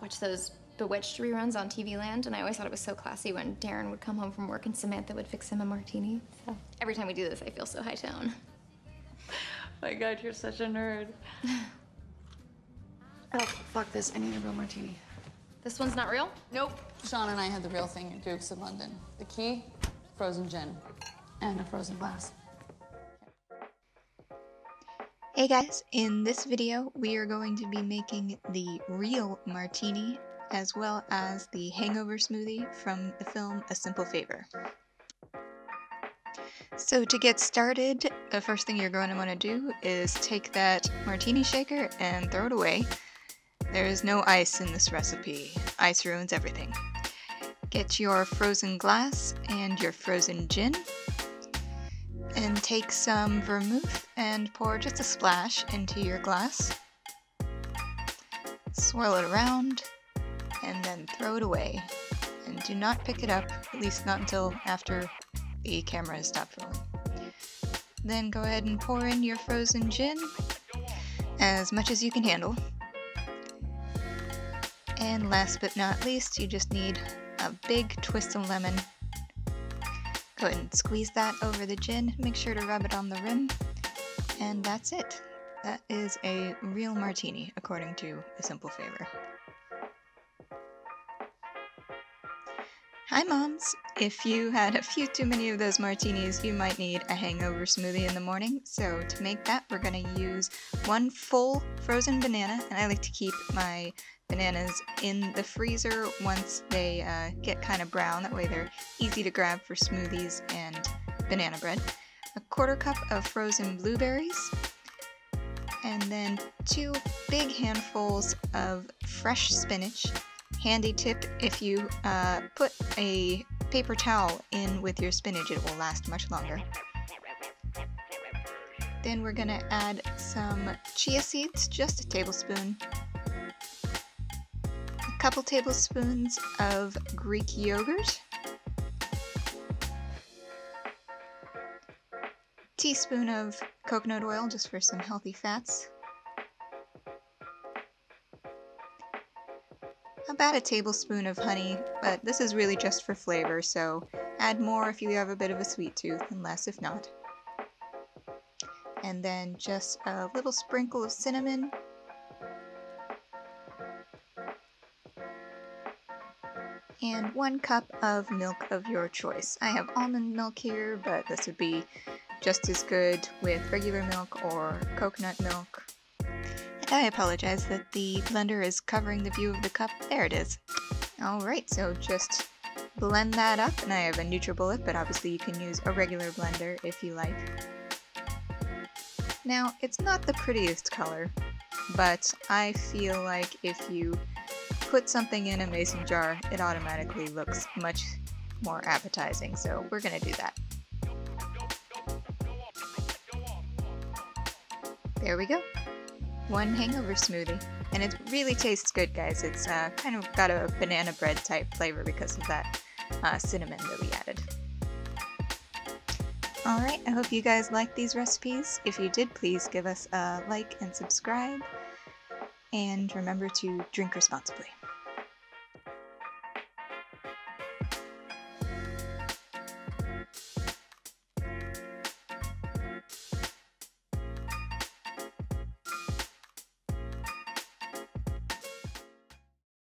watch those Bewitched reruns on TV Land, and I always thought it was so classy when Darren would come home from work and Samantha would fix him a martini. So every time we do this, I feel so high tone. My God, you're such a nerd. Oh, fuck this. I need a real martini. This one's not real? Nope. Sean and I had the real thing at Duke's in London. The key, frozen gin, and a frozen glass. Hey guys, in this video we are going to be making the real martini as well as the hangover smoothie from the film A Simple Favor. So to get started, the first thing you're going to want to do is take that martini shaker and throw it away. There is no ice in this recipe. Ice ruins everything. Get your frozen glass and your frozen gin, and take some vermouth and pour just a splash into your glass. Swirl it around and then throw it away. And do not pick it up, at least not until after the camera has stopped rolling. Then go ahead and pour in your frozen gin, as much as you can handle. And last but not least, you just need a big twist of lemon. Go ahead and squeeze that over the gin, make sure to rub it on the rim, and that's it. That is a real martini, according to A Simple Favor. Hi moms! If you had a few too many of those martinis, you might need a hangover smoothie in the morning. So to make that, we're going to use one full frozen banana, and I like to keep my bananas in the freezer once they get kind of brown. That way they're easy to grab for smoothies and banana bread. A quarter cup of frozen blueberries, and then 2 big handfuls of fresh spinach. Handy tip, if you put a paper towel in with your spinach, it will last much longer. Then we're going to add some chia seeds, just a tablespoon. A couple tablespoons of Greek yogurt. Teaspoon of coconut oil, just for some healthy fats. About a tablespoon of honey, but this is really just for flavor, so add more if you have a bit of a sweet tooth and less if not. And then just a little sprinkle of cinnamon. And 1 cup of milk of your choice. I have almond milk here, but this would be just as good with regular milk or coconut milk. I apologize that the blender is covering the view of the cup. There it is. Alright, so just blend that up, and I have a NutriBullet, but obviously you can use a regular blender if you like. Now, it's not the prettiest color, but I feel like if you put something in a mason jar, it automatically looks much more appetizing, so we're gonna do that. There we go. One hangover smoothie, and it really tastes good, guys. It's kind of got a banana bread type flavor because of that cinnamon that we added. Alright, I hope you guys liked these recipes. If you did, please give us a like and subscribe, and remember to drink responsibly.